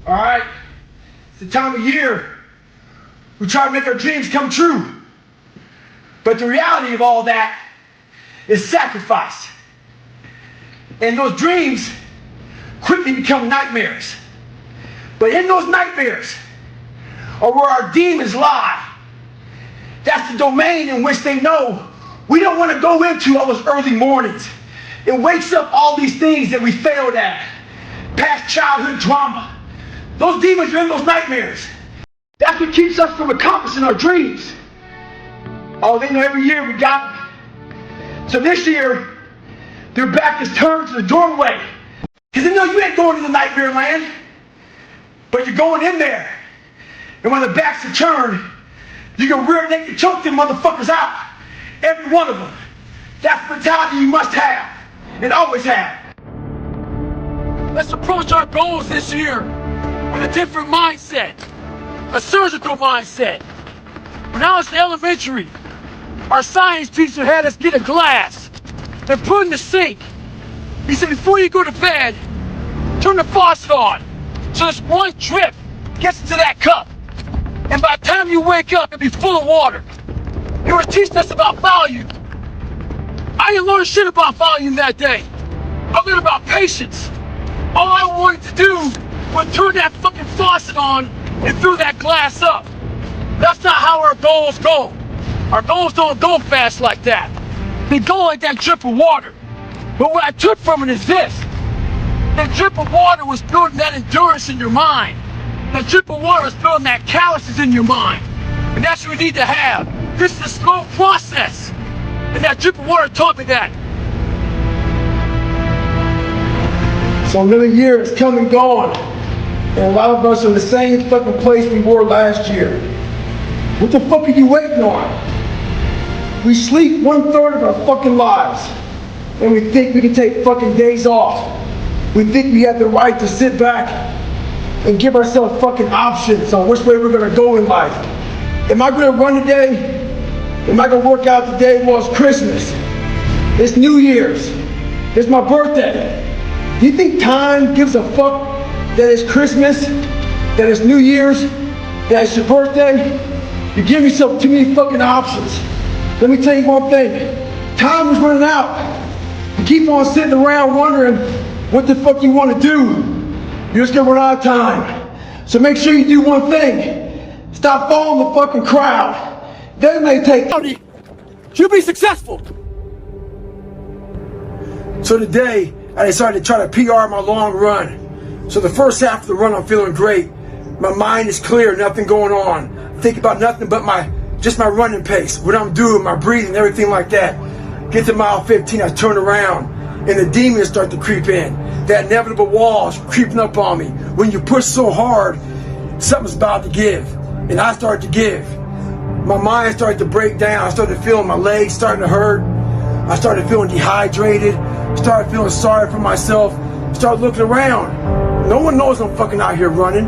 All right? It's the time of year we try to make our dreams come true. But the reality of all that is sacrifice. And those dreams quickly become nightmares. But in those nightmares are where our demons lie. That's the domain in which they know we don't want to go into all those early mornings. It wakes up all these things that we failed at. Past childhood trauma. Those demons are in those nightmares. That's what keeps us from accomplishing our dreams. Oh, they know every year we got them. So this year, their back is turned to the doorway. Because they know you ain't going to the nightmare land. But you're going in there. And when the backs are turned, you can rear naked choke them motherfuckers out. Every one of them. That's the mentality you must have. And always have. Let's approach our goals this year with a different mindset. A surgical mindset. When I was in elementary, our science teacher had us get a glass and put it in the sink. He said, before you go to bed, turn the faucet on. So this one drip gets into that cup. And by the time you wake up, it'll be full of water. He was teaching us about volume. I didn't learn shit about volume that day. I learned about patience. All I wanted to do was turn that fucking faucet on and fill that glass up. That's not how our goals go. Our goals don't go fast like that. They go like that drip of water. But what I took from it is this. That drip of water was building that endurance in your mind. That drip of water was building that calluses in your mind. And that's what we need to have. This is a slow process. And that drip of water taught me that. So another year is come and gone. And a lot of us are in the same fucking place we were last year. What the fuck are you waiting on? We sleep 1/3 of our fucking lives. And we think we can take fucking days off. We think we have the right to sit back and give ourselves fucking options on which way we're gonna go in life. Am I gonna run today? Am I gonna work out today? Well, it's Christmas. It's New Year's. It's my birthday. Do you think time gives a fuck that it's Christmas, that it's New Year's, that it's your birthday? You give yourself too many fucking options. Let me tell you one thing. Time is running out. You keep on sitting around wondering what the fuck you want to do. You're just gonna run out of time. So make sure you do one thing. Stop following the fucking crowd. That may take. You'll be successful. So today, I decided to try to PR my long run. So the first half of the run, I'm feeling great. My mind is clear, nothing going on. I think about nothing but just my running pace, what I'm doing, my breathing, everything like that. Get to mile 15, I turn around, and the demons start to creep in. That inevitable wall's creeping up on me. When you push so hard, something's about to give. And I started to give. My mind started to break down. I started feeling my legs starting to hurt. I started feeling dehydrated. Started feeling sorry for myself. Started looking around. No one knows I'm fucking out here running.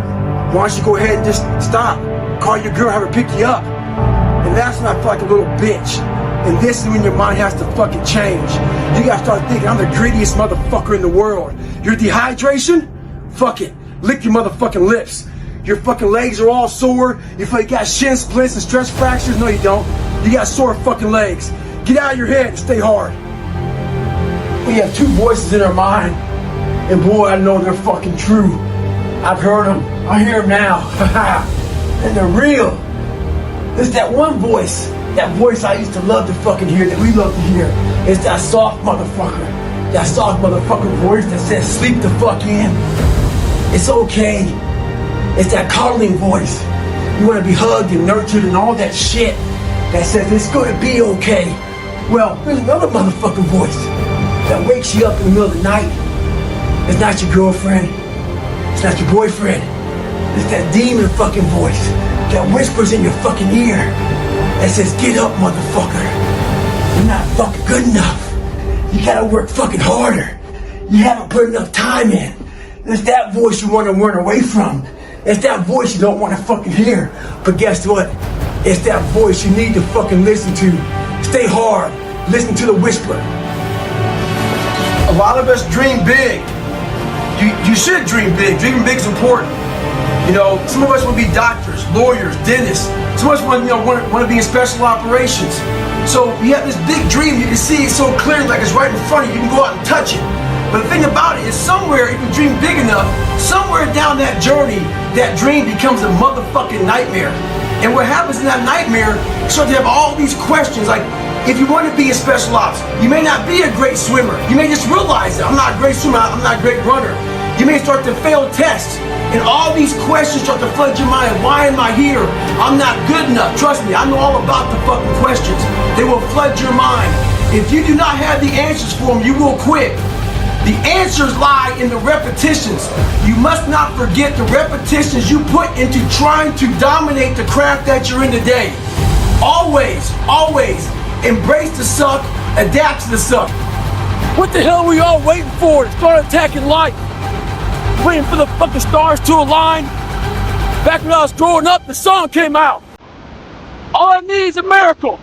Why don't you go ahead and just stop? Call your girl, have her pick you up. And that's when I feel like a little bitch. And this is when your mind has to fucking change. You gotta start thinking, I'm the greediest motherfucker in the world. Your dehydration? Fuck it. Lick your motherfucking lips. Your fucking legs are all sore. You feel like you got shin splints and stress fractures? No, you don't. You got sore fucking legs. Get out of your head and stay hard. We have two voices in our mind. And boy, I know they're fucking true. I've heard them. I hear them now. And they're real. There's that one voice. That voice I used to love to fucking hear, that we love to hear. It's that soft motherfucker. That soft motherfucker voice that says, sleep the fuck in. It's okay. It's that coddling voice. You want to be hugged and nurtured and all that shit that says it's going to be okay. Well, there's another motherfucking voice that wakes you up in the middle of the night. It's not your girlfriend. It's not your boyfriend. It's that demon fucking voice that whispers in your fucking ear that says, get up, motherfucker. You're not fucking good enough. You gotta work fucking harder. You haven't put enough time in. It's that voice you want to run away from. It's that voice you don't want to fucking hear. But guess what? It's that voice you need to fucking listen to. Stay hard. Listen to the whisper. A lot of us dream big. You should dream big. Dreaming big is important. You know, some of us want to be doctors, lawyers, dentists. Some of us want to be in special operations. So you have this big dream, you can see it so clearly, like it's right in front of you. You can go out and touch it. But the thing about it is, somewhere, if you dream big enough, somewhere down that journey, that dream becomes a motherfucking nightmare. And what happens in that nightmare, you start to have all these questions, like, if you want to be in special ops, you may not be a great swimmer. You may just realize that I'm not a great swimmer, I'm not a great runner. You may start to fail tests. And all these questions start to flood your mind. Why am I here? I'm not good enough. Trust me, I know all about the fucking questions. They will flood your mind. If you do not have the answers for them, you will quit. The answers lie in the repetitions. You must not forget the repetitions you put into trying to dominate the craft that you're in today. Always, always embrace the suck, adapt to the suck. What the hell are we all waiting for to start attacking life? Waiting for the fucking stars to align? Back when I was growing up, the song came out. All I need is a miracle.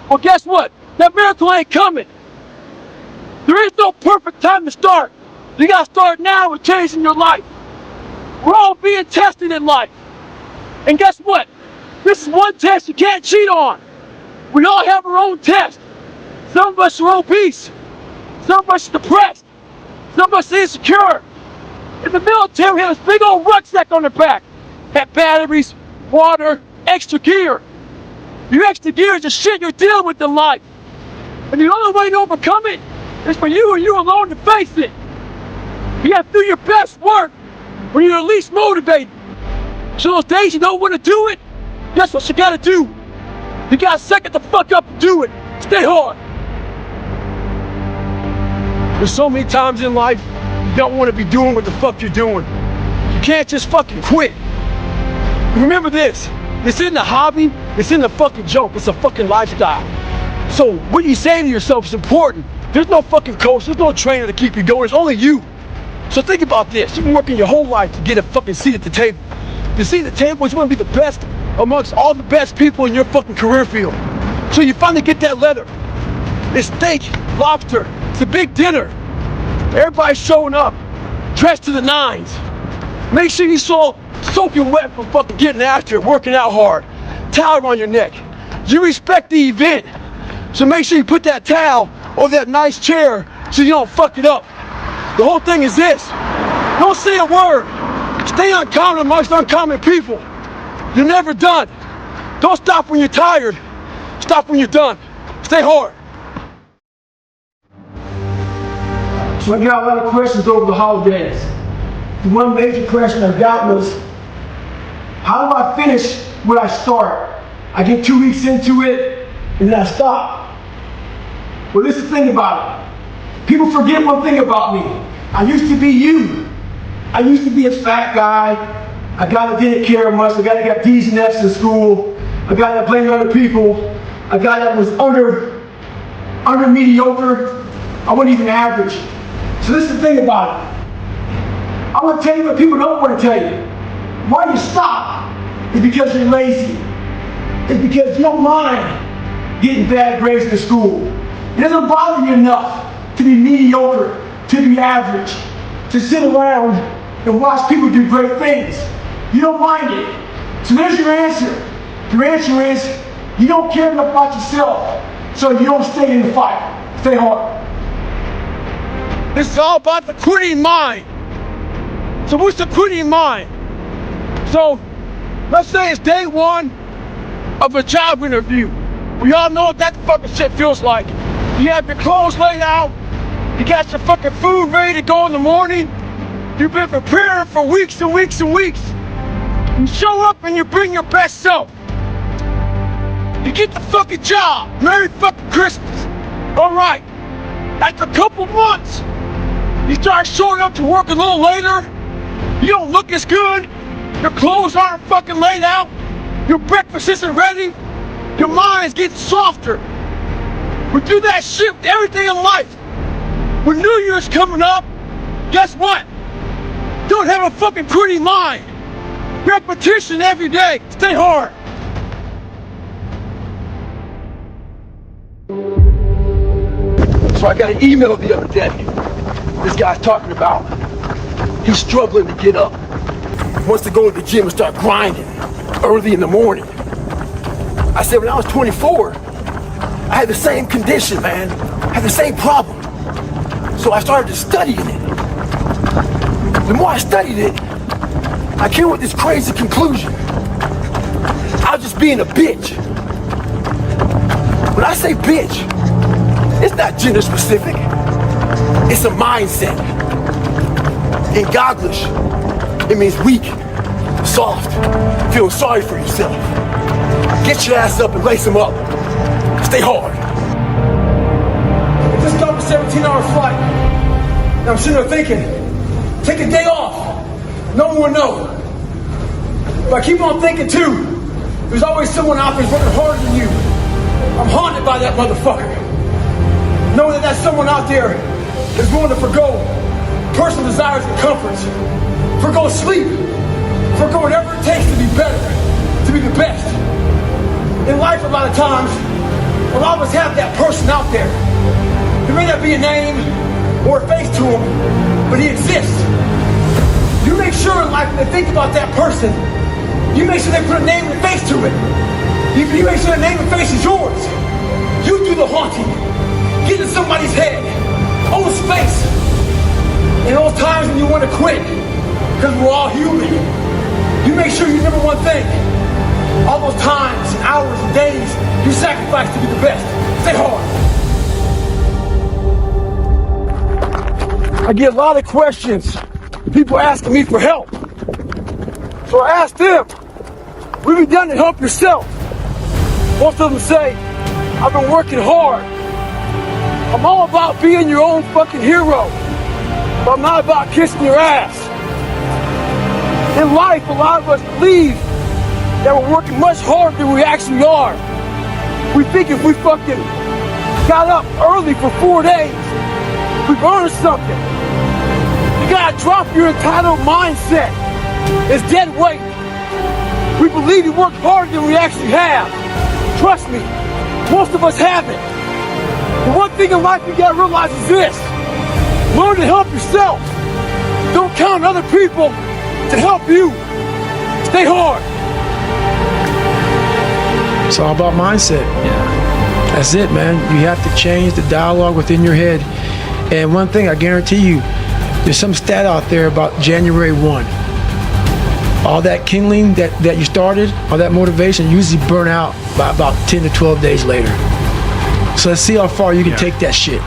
Well, guess what? That miracle ain't coming. There is no perfect time to start. You gotta start now with changing your life. We're all being tested in life. And guess what? This is one test you can't cheat on. We all have our own test. Some of us are obese. Some of us are depressed. Some of us are insecure. In the military, we had this big old rucksack on their back. Had batteries, water, extra gear. Your extra gear is the shit you're dealing with in life. And the only way to overcome it is for you and you alone to face it. You have to do your best work when you're least motivated. So those days you don't want to do it, guess what you gotta do? You gotta suck it the fuck up and do it. Stay hard. There's so many times in life you don't want to be doing what the fuck you're doing. You can't just fucking quit. Remember this. This isn't a hobby. This isn't a fucking joke. It's a fucking lifestyle. So what you say to yourself is important. There's no fucking coach. There's no trainer to keep you going. It's only you. So think about this. You've been working your whole life to get a fucking seat at the table. The seat at the table is going to be the best amongst all the best people in your fucking career field. So you finally get that letter. It's steak, lobster. It's a big dinner. Everybody's showing up, dressed to the nines. Make sure you soaking wet from fucking getting after it, working out hard. Towel around your neck. You respect the event, so make sure you put that towel over that nice chair so you don't fuck it up. The whole thing is this. Don't say a word. Stay uncommon amongst uncommon people. You're never done. Don't stop when you're tired. Stop when you're done. Stay hard. So I got a lot of questions over the holidays. The one major question I got was, how do I finish what I start? I get 2 weeks into it, and then I stop. Well, this is the thing about it. People forget one thing about me. I used to be you. I used to be a fat guy, a guy that didn't care much, a guy that got D's and F's in school, a guy that blamed other people, a guy that was under mediocre. I wasn't even average. So this is the thing about it. I want to tell you what people don't want to tell you. Why you stop is because you're lazy. It's because you don't mind getting bad grades in school. It doesn't bother you enough to be mediocre, to be average, to sit around and watch people do great things. You don't mind it. So there's your answer. Your answer is you don't care enough about yourself, so you don't stay in the fight. Stay hard. This is all about the quitting mind. So what's the quitting mind? So let's say it's day one of a job interview. We all know what that fucking shit feels like. You have your clothes laid out. You got your fucking food ready to go in the morning. You've been preparing for weeks and weeks and weeks. You show up and you bring your best self. You get the fucking job. Merry fucking Christmas. All right. After a couple months, you start showing up to work a little later. You don't look as good. Your clothes aren't fucking laid out. Your breakfast isn't ready. Your mind's getting softer. We do that shit with everything in life. When New Year's coming up, guess what? Don't have a fucking quitting mind. Repetition every day. Stay hard. So I got an email the other day. This guy's talking about he's struggling to get up. wants to go to the gym and start grinding early in the morning. I said, when I was 24, I had the same condition, man. I had the same problem. So I started to studying it. The more I studied it, I came with this crazy conclusion. I was just being a bitch. When I say bitch, it's not gender specific. It's a mindset. In Goggins, it means weak, soft, feel sorry for yourself. Get your ass up and lace them up. Stay hard. I just got a 17-hour flight. And I'm sitting there thinking, take a day off. No one will know. But I keep on thinking too, there's always someone out there working harder than you. I'm haunted by that motherfucker. Knowing that someone out there is willing to forgo personal desires and comforts, forgo sleep, forgo whatever it takes to be better, to be the best. In life, a lot of times, a lot of us have that person out there. There may not be a name or a face to him, but he exists. You make sure in life when they think about that person, you make sure they put a name and a face to it. You make sure the name and face is yours. You do the haunting. Get in somebody's head. Own space. In those times when you want to quit, because we're all human, you make sure you remember one thing. All those times and hours and days you sacrifice to be the best. Stay hard. I get a lot of questions. People asking me for help. So I asked them, what have you done to help yourself? Most of them say, I've been working hard. I'm all about being your own fucking hero, but I'm not about kissing your ass. In life, a lot of us believe that we're working much harder than we actually are. We think if we fucking got up early for 4 days, we've earned something. You gotta drop your entitled mindset. It's dead weight. We believe we work harder than we actually have. Trust me, most of us haven't. The one thing in life you gotta realize is this. Learn to help yourself. Don't count on other people to help you. Stay hard. It's all about mindset. Yeah. That's it, man. You have to change the dialogue within your head. And one thing I guarantee you, there's some stat out there about January 1. All that kindling that you started, all that motivation, usually burn out by about 10 to 12 days later. So let's see how far you can take that shit.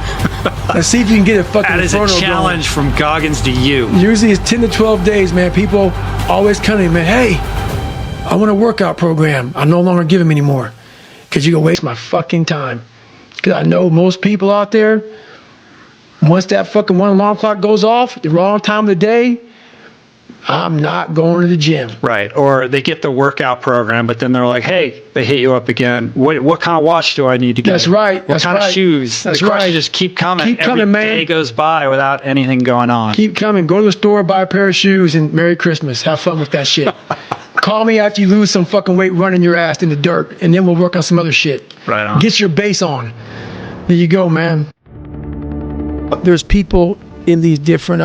Let's see if you can get a fucking That is a challenge going. from Goggins to you. Usually it's 10 to 12 days, man. People always come to me, man, hey, I want a workout program. I'm no longer giving them anymore. Because you're going to waste my fucking time. Because I know most people out there, once that fucking one alarm clock goes off, the wrong time of the day, I'm not going to the gym. Right. Or they get the workout program, but then they're like, hey, they hit you up again. What kind of watch do I need to get? That's right. What kind of shoes? That's the questions right. just keep coming. Keep coming, man. Every day goes by without anything going on. Keep coming. Go to the store, buy a pair of shoes, and Merry Christmas. Have fun with that shit. Call me after you lose some fucking weight running your ass in the dirt, and then we'll work on some other shit. Right on. Get your base on. There you go, man. There's people in these different,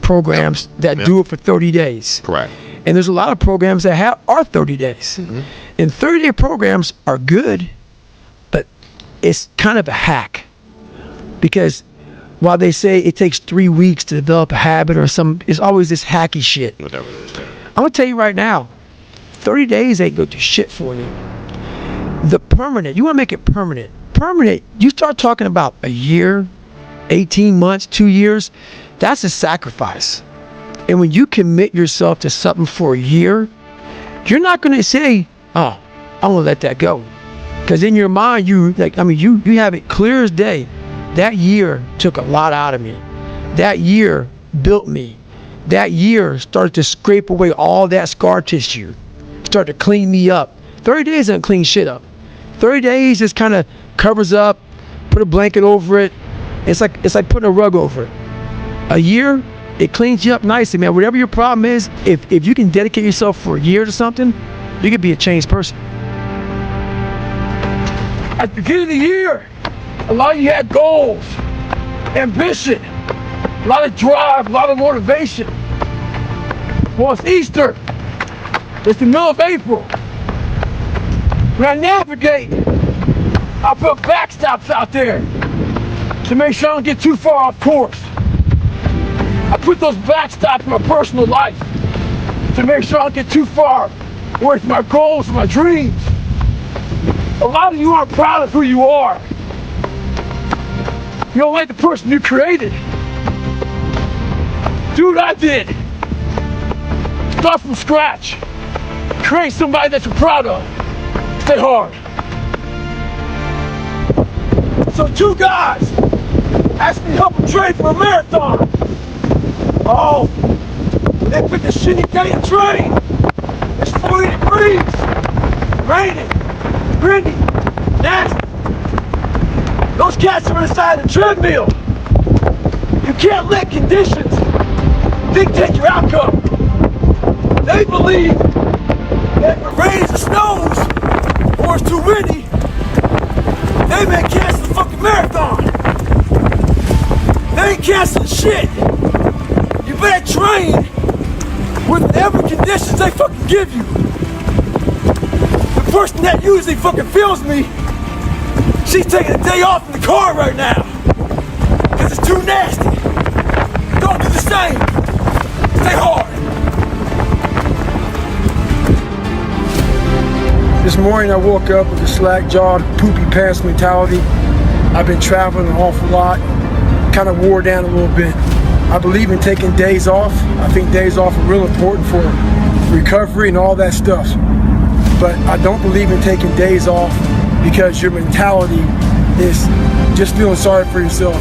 programs that do it for 30 days. Correct. And there's a lot of programs that are 30 days. Mm-hmm. And 30-day programs are good, but it's kind of a hack. Because while they say it takes 3 weeks to develop a habit or it's always this hacky shit. Whatever it is. Yeah. I'm gonna tell you right now, 30 days ain't gonna do shit for you. The permanent, you wanna make it permanent. Permanent, you start talking about a year, 18 months, 2 years, that's a sacrifice. And when you commit yourself to something for a year, you're not gonna say, oh, I'm gonna let that go. Because in your mind, you have it clear as day. That year took a lot out of me. That year built me. That year started to scrape away all that scar tissue. Started to clean me up. 30 days doesn't clean shit up. 30 days just kind of covers up, put a blanket over it. It's like putting a rug over it. A year, it cleans you up nicely, man. Whatever your problem is, if you can dedicate yourself for a year to something, you could be a changed person. At the beginning of the year, a lot of you had goals, ambition, a lot of drive, a lot of motivation. Well, it's Easter. It's the middle of April. When I navigate, I put backstops out there to make sure I don't get too far off course. I put those backstops in my personal life to make sure I don't get too far away from my goals and my dreams. A lot of you aren't proud of who you are. You don't like the person you created. Do what I did. Start from scratch. Create somebody that you're proud of. Stay hard. So 2 guys asked me to help them train for a marathon. Oh, they picked a shitty day to train. It's 40 degrees, raining, windy, nasty. Those cats are inside the treadmill. You can't let conditions dictate your outcome. They believe that if it rains or snows, or it's too windy, they may cancel the fucking marathon. They ain't canceling shit. You better train with whatever conditions they fucking give you. The person that usually fucking feels me, she's taking a day off in the car right now. Cause it's too nasty. Don't do the same. Stay hard. This morning I woke up with a slack-jawed, poopy pants mentality. I've been traveling an awful lot, kind of wore down a little bit. I believe in taking days off. I think days off are real important for recovery and all that stuff. But I don't believe in taking days off because your mentality is just feeling sorry for yourself.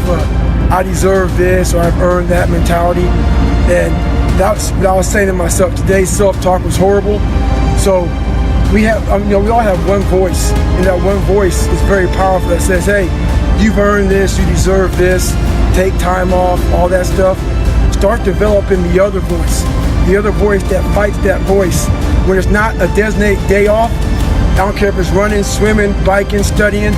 I deserve this, or I've earned that mentality. And that's what I was saying to myself. Today's self-talk was horrible. So we all have one voice, and that one voice is very powerful that says, hey, you've earned this, you deserve this, take time off, all that stuff. Start developing the other voice that fights that voice. When it's not a designated day off, I don't care if it's running, swimming, biking, studying.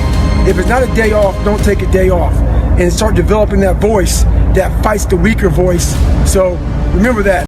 If it's not a day off, don't take a day off. And start developing that voice that fights the weaker voice. So remember that.